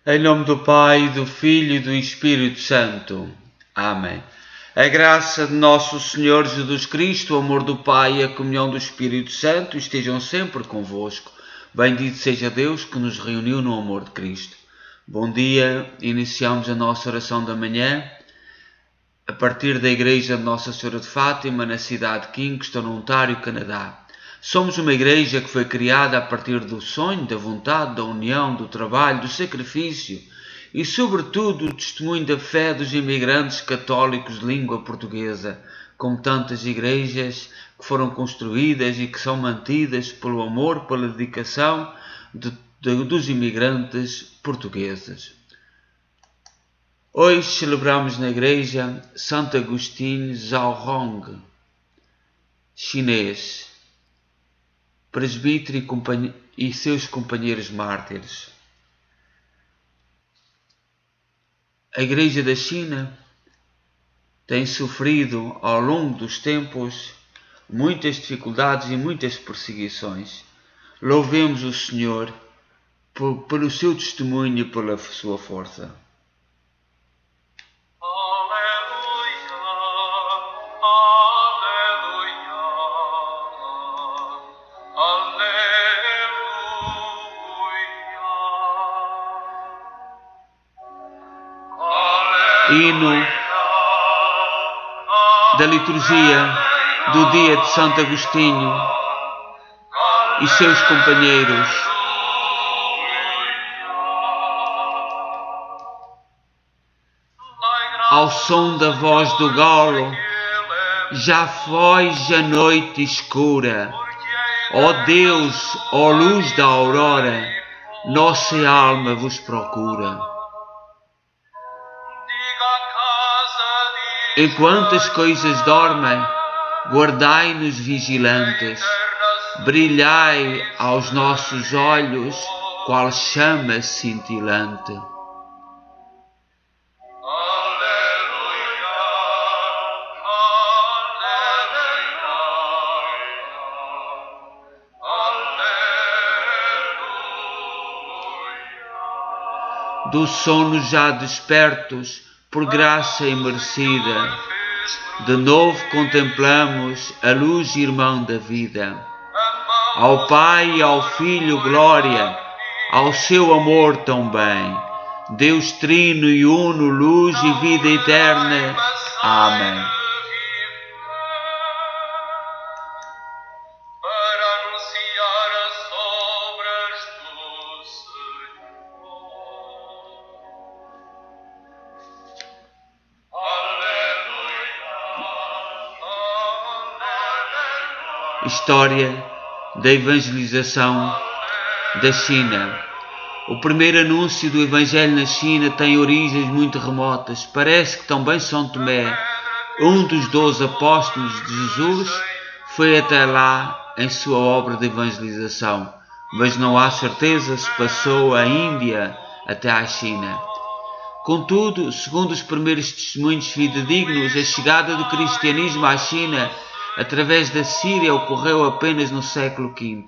Em nome do Pai, do Filho e do Espírito Santo. Amém. A graça de nosso Senhor Jesus Cristo, o amor do Pai e a comunhão do Espírito Santo estejam sempre convosco. Bendito seja Deus que nos reuniu no amor de Cristo. Bom dia, iniciamos a nossa oração da manhã a partir da Igreja de Nossa Senhora de Fátima, na cidade de Kingston, Ontário, Canadá. Somos uma igreja que foi criada a partir do sonho, da vontade, da união, do trabalho, do sacrifício e, sobretudo, do testemunho da fé dos imigrantes católicos de língua portuguesa, como tantas igrejas que foram construídas e que são mantidas pelo amor, pela dedicação dos imigrantes portugueses. Hoje celebramos na igreja Santo Agostinho Zhaorong, chinês, presbítero e seus companheiros mártires. A Igreja da China tem sofrido ao longo dos tempos muitas dificuldades e muitas perseguições. Louvemos o Senhor pelo seu testemunho e pela sua força. Hino da liturgia do dia de Santo Agostinho e seus companheiros. Ao som da voz do galo, já foge a noite escura. Ó Deus, ó luz da aurora, nossa alma vos procura. Enquanto as coisas dormem, guardai-nos vigilantes, brilhai aos nossos olhos, qual chama cintilante. Do sono já despertos, por graça imerecida, de novo contemplamos a luz irmã da vida. Ao Pai e ao Filho glória, ao seu amor tão bem. Deus trino e uno, luz e vida eterna. Amém. História da evangelização da China. O primeiro anúncio do Evangelho na China tem origens muito remotas. Parece que também São Tomé, um dos 12 apóstolos de Jesus, foi até lá em sua obra de evangelização, mas não há certeza se passou a Índia até à China. Contudo, segundo os primeiros testemunhos fidedignos, a chegada do cristianismo à China através da Síria ocorreu apenas no século V.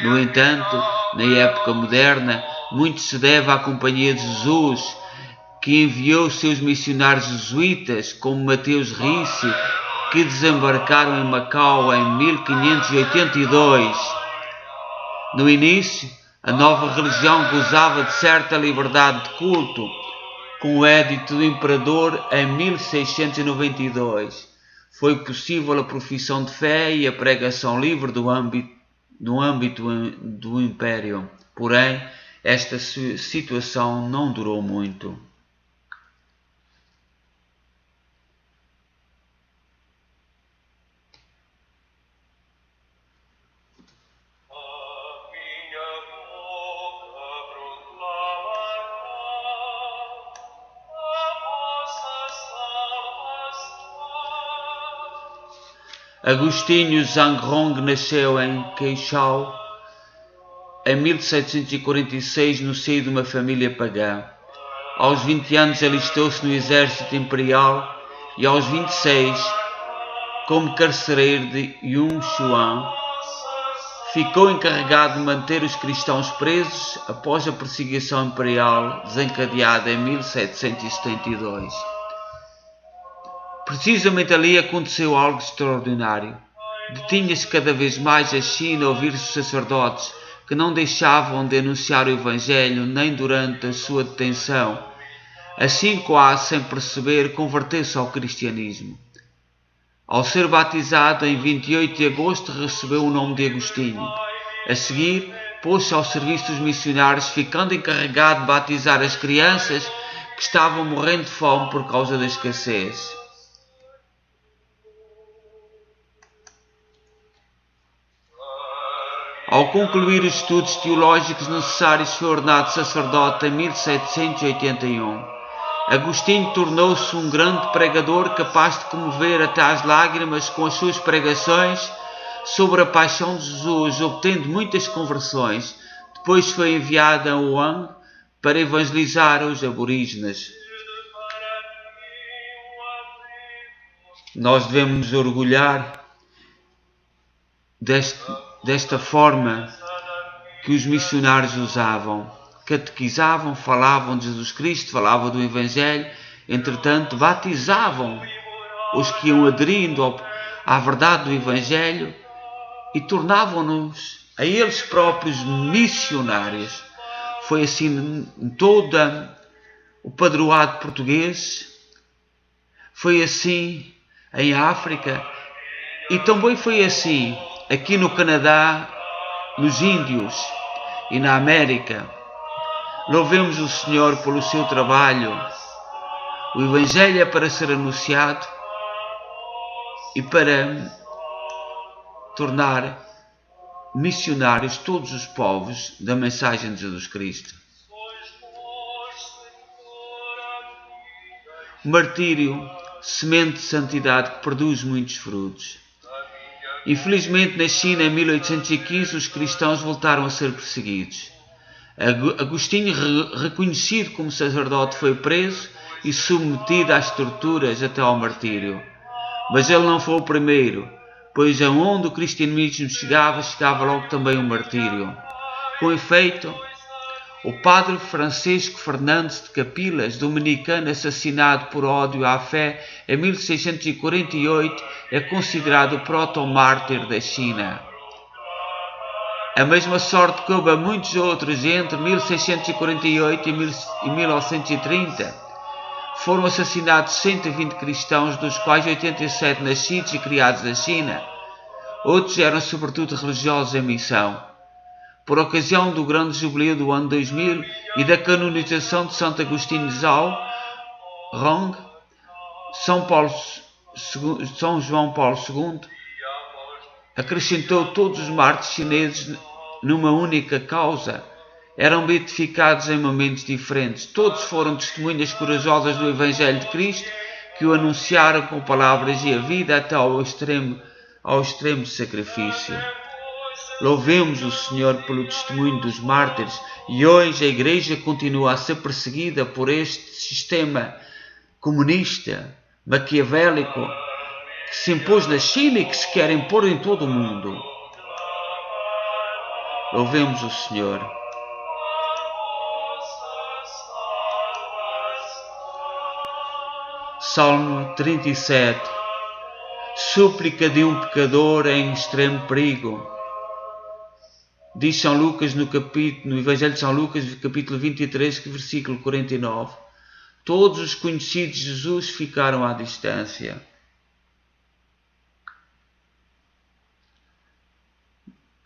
No entanto, na época moderna, muito se deve à Companhia de Jesus, que enviou seus missionários jesuítas, como Mateus Ricci, que desembarcaram em Macau em 1582. No início, a nova religião gozava de certa liberdade de culto, com o édito do imperador em 1692. Foi possível a profissão de fé e a pregação livre no âmbito do Império. Porém, esta situação não durou muito. Agostinho Zhaorong nasceu em Queixal em 1746 no seio de uma família pagã. Aos 20 anos alistou-se no exército imperial e aos 26, como carcereiro de Yunchuan, ficou encarregado de manter os cristãos presos após a perseguição imperial desencadeada em 1772. Precisamente ali aconteceu algo extraordinário. Detinha-se cada vez mais a China a ouvir-se sacerdotes que não deixavam de anunciar o Evangelho nem durante a sua detenção. Assim, quase sem perceber, converteu-se ao cristianismo. Ao ser batizado em 28 de agosto, recebeu o nome de Agostinho. A seguir, pôs-se ao serviço dos missionários, ficando encarregado de batizar as crianças que estavam morrendo de fome por causa da escassez. Ao concluir os estudos teológicos necessários, foi ordenado sacerdote em 1781. Agostinho tornou-se um grande pregador capaz de comover até às lágrimas com as suas pregações sobre a paixão de Jesus, obtendo muitas conversões. Depois foi enviado a Wuhan para evangelizar os aborígenes. Nós devemos nos orgulhar desta forma que os missionários usavam. Catequizavam, falavam de Jesus Cristo, falavam do Evangelho, entretanto batizavam os que iam aderindo à verdade do Evangelho e tornavam-nos a eles próprios missionários. Foi assim em todo o padroado português, foi assim em África e também foi assim aqui no Canadá, nos Índios e na América. Louvemos o Senhor pelo seu trabalho. O Evangelho é para ser anunciado e para tornar missionários todos os povos da mensagem de Jesus Cristo. O martírio, semente de santidade que produz muitos frutos. Infelizmente, na China, em 1815, os cristãos voltaram a ser perseguidos. Agostinho, reconhecido como sacerdote, foi preso e submetido às torturas até ao martírio. Mas ele não foi o primeiro, pois aonde o cristianismo chegava logo também o martírio. Com efeito, o padre Francisco Fernandes de Capilas, dominicano assassinado por ódio à fé em 1648, é considerado o proto-mártir da China. A mesma sorte coube a muitos outros entre 1648 e 1930. Foram assassinados 120 cristãos, dos quais 87 nascidos e criados na China. Outros eram sobretudo religiosos em missão. Por ocasião do grande jubileu do ano 2000 e da canonização de Santo Agostinho de Zhao Rong, São João Paulo II acrescentou todos os mártires chineses numa única causa. Eram beatificados em momentos diferentes. Todos foram testemunhas corajosas do Evangelho de Cristo, que o anunciaram com palavras e a vida até ao extremo de sacrifício. Louvemos o Senhor pelo testemunho dos mártires, e hoje a Igreja continua a ser perseguida por este sistema comunista, maquiavélico, que se impôs na China e que se quer impor em todo o mundo. Louvemos o Senhor. Salmo 37. Súplica de um pecador em extremo perigo. Diz São Lucas no Evangelho de São Lucas, capítulo 23, versículo 49. Todos os conhecidos de Jesus ficaram à distância.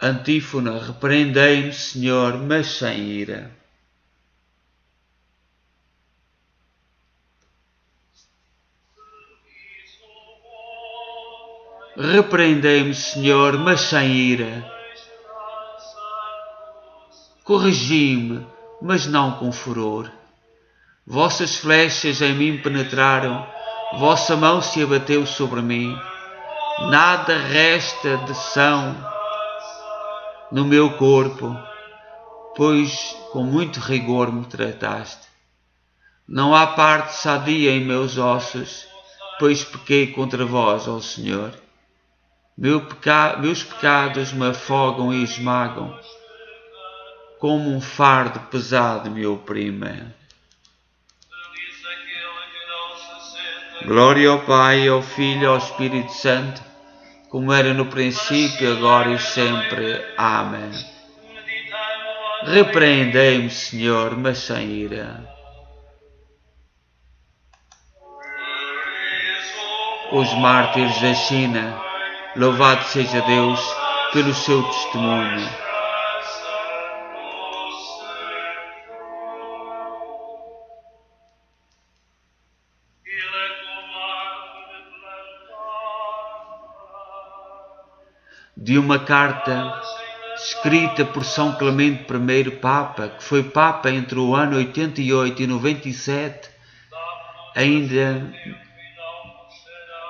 Antífona: repreendei-me, Senhor, mas sem ira. Repreendei-me, Senhor, mas sem ira. Corrigi-me, mas não com furor. Vossas flechas em mim penetraram, vossa mão se abateu sobre mim. Nada resta de são no meu corpo, pois com muito rigor me trataste. Não há parte sadia em meus ossos, pois pequei contra vós, ó Senhor. Meus pecados me afogam e esmagam, como um fardo pesado me oprime. Glória ao Pai, ao Filho e ao Espírito Santo, como era no princípio, agora e sempre. Amém. Repreendei-me, Senhor, mas sem ira. Os mártires da China, louvado seja Deus pelo seu testemunho. De uma carta escrita por São Clemente I, Papa, que foi Papa entre o ano 88 e 97, ainda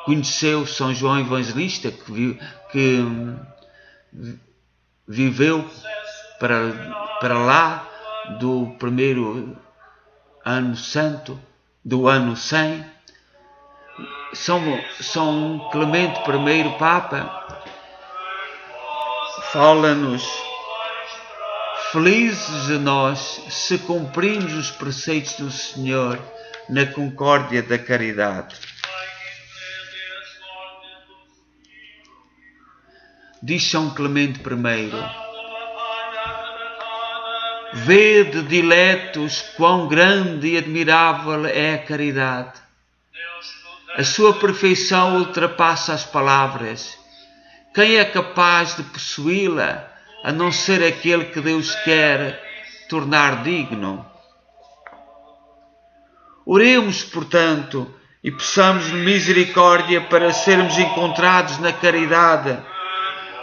conheceu São João Evangelista, que viveu para lá do primeiro ano santo, do ano 100. São Clemente I, Papa, fala-nos: felizes de nós se cumprimos os preceitos do Senhor na concórdia da caridade. Diz São Clemente I: vede, diletos, quão grande e admirável é a caridade. A sua perfeição ultrapassa as palavras. Quem é capaz de possuí-la, a não ser aquele que Deus quer tornar digno? Oremos, portanto, e peçamos misericórdia para sermos encontrados na caridade,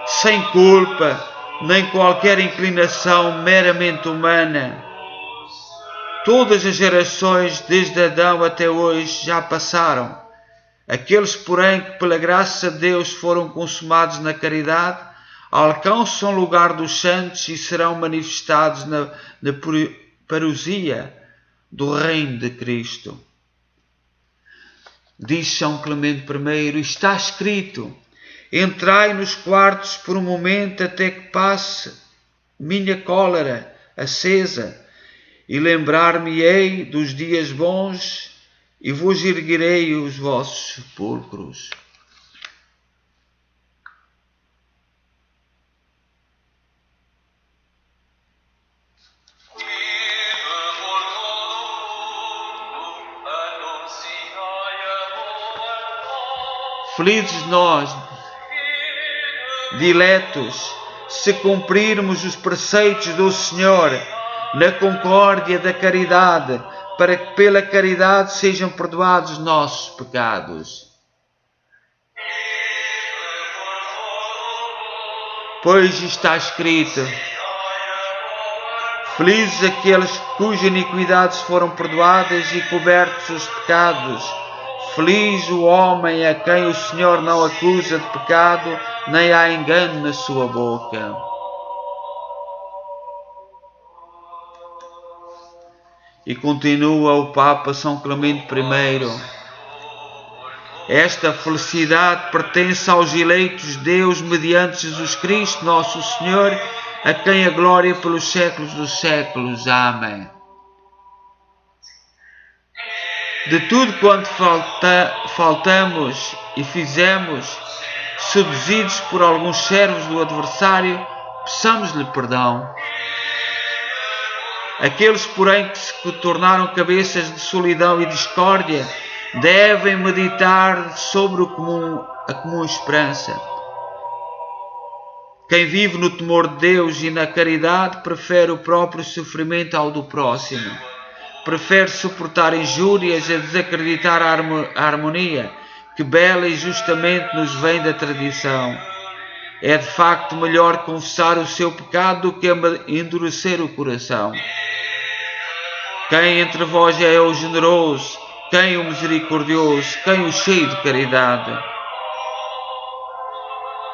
sem culpa, nem qualquer inclinação meramente humana. Todas as gerações, desde Adão até hoje, já passaram. Aqueles, porém, que pela graça de Deus foram consumados na caridade, alcançam o lugar dos santos e serão manifestados na parousia do reino de Cristo. Diz São Clemente I: está escrito: entrai nos quartos por um momento até que passe minha cólera acesa, e lembrar-me-ei dos dias bons, e vos erguerei os vossos sepulcros. Felizes nós, diletos, se cumprirmos os preceitos do Senhor na concórdia da caridade, para que pela caridade sejam perdoados os nossos pecados. Pois está escrito: felizes aqueles cujas iniquidades foram perdoadas e cobertos os pecados. Feliz o homem a quem o Senhor não acusa de pecado, nem há engano na sua boca. E continua o Papa São Clemente I: esta felicidade pertence aos eleitos de Deus mediante Jesus Cristo, nosso Senhor, a quem a glória pelos séculos dos séculos. Amém. De tudo quanto faltamos e fizemos, seduzidos por alguns servos do adversário, peçamos-lhe perdão. Aqueles, porém, que se tornaram cabeças de solidão e discórdia, devem meditar sobre a comum esperança. Quem vive no temor de Deus e na caridade prefere o próprio sofrimento ao do próximo. Prefere suportar injúrias a desacreditar a harmonia, que bela e justamente nos vem da tradição. É de facto melhor confessar o seu pecado do que endurecer o coração. Quem entre vós é o generoso? Quem o misericordioso? Quem o cheio de caridade?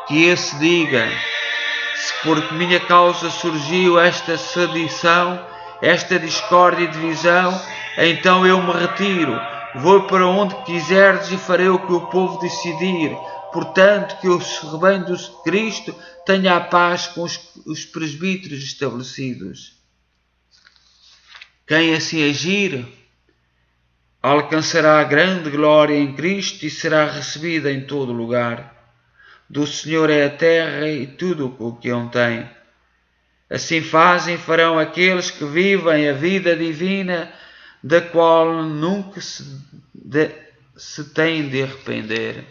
Que esse diga: se por minha causa surgiu esta sedição, esta discórdia e divisão, então eu me retiro, Vou para onde quiserdes e farei o que o povo decidir. Portanto, que o rebanho de Cristo tenha a paz com os presbíteros estabelecidos. Quem assim agir alcançará grande glória em Cristo e será recebida em todo lugar. Do Senhor é a terra e tudo o que contém. Assim fazem e farão aqueles que vivem a vida divina, da qual nunca se têm de arrepender.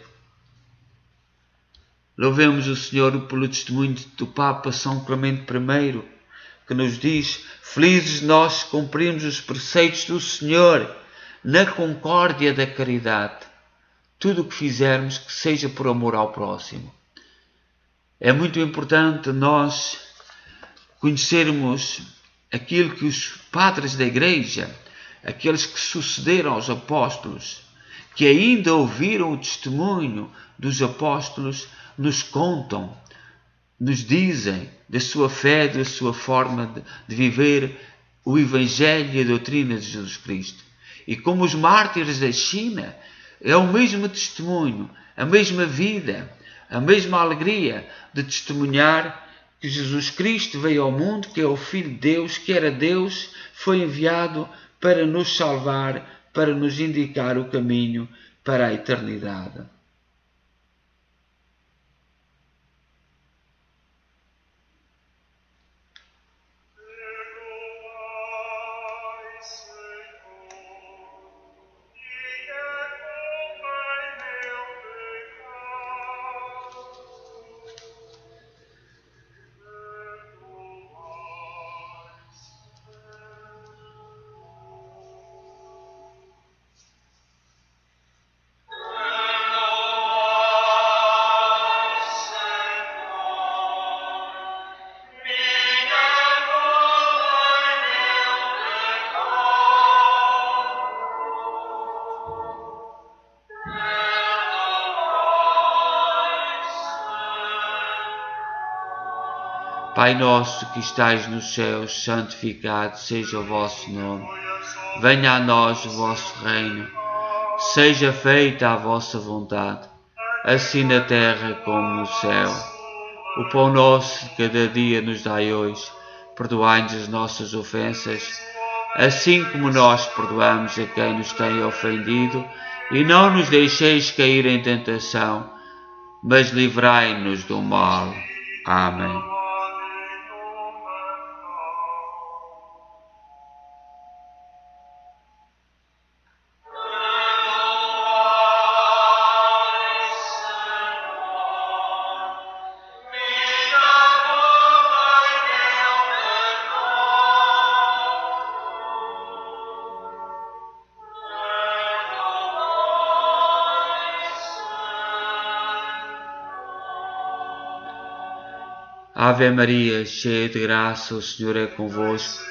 Louvemos o Senhor pelo testemunho do Papa São Clemente I, que nos diz: felizes nós que cumprimos os preceitos do Senhor na concórdia da caridade. Tudo o que fizermos que seja por amor ao próximo. É muito importante nós conhecermos aquilo que os padres da Igreja, aqueles que sucederam aos apóstolos, que ainda ouviram o testemunho dos apóstolos, nos contam, nos dizem da sua fé, da sua forma de viver o Evangelho e a doutrina de Jesus Cristo. E como os mártires da China, é o mesmo testemunho, a mesma vida, a mesma alegria de testemunhar que Jesus Cristo veio ao mundo, que é o Filho de Deus, que era Deus, foi enviado para nos salvar, para nos indicar o caminho para a eternidade. Pai nosso que estais nos céus, santificado seja o vosso nome. Venha a nós o vosso reino. Seja feita a vossa vontade, assim na terra como no céu. O pão nosso de cada dia nos dai hoje. Perdoai-nos as nossas ofensas, assim como nós perdoamos a quem nos tem ofendido. E não nos deixeis cair em tentação, mas livrai-nos do mal. Amém. Ave Maria, cheia de graça, o Senhor é convosco.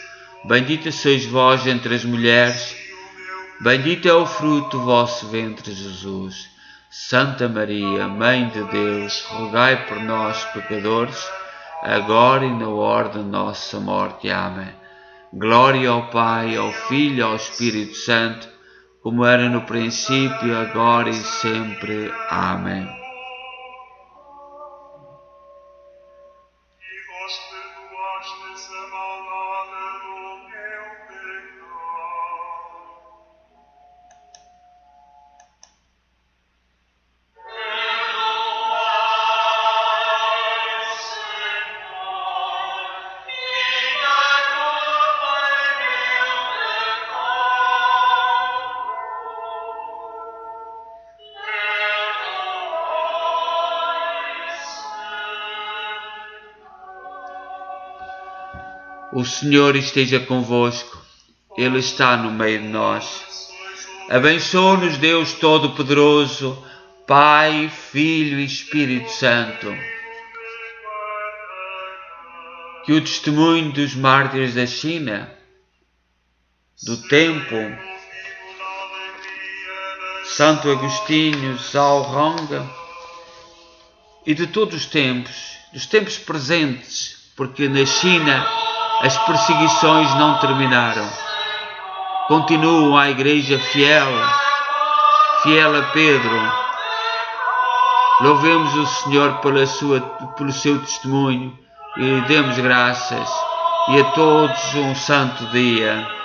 Bendita sois vós entre as mulheres, bendito é o fruto do vosso ventre, Jesus. Santa Maria, Mãe de Deus, rogai por nós, pecadores, agora e na hora da nossa morte. Amém. Glória ao Pai, ao Filho e ao Espírito Santo, como era no princípio, agora e sempre. Amém. O Senhor esteja convosco, Ele está no meio de nós. Abençoe-nos Deus Todo-Poderoso, Pai, Filho e Espírito Santo. Que o testemunho dos mártires da China, do tempo, Santo Agostinho, Zhao Rong, e de todos os tempos, dos tempos presentes, porque na China as perseguições não terminaram. Continuam a Igreja fiel fiel a Pedro. Louvemos o Senhor pelo seu testemunho e lhe demos graças. E a todos um santo dia.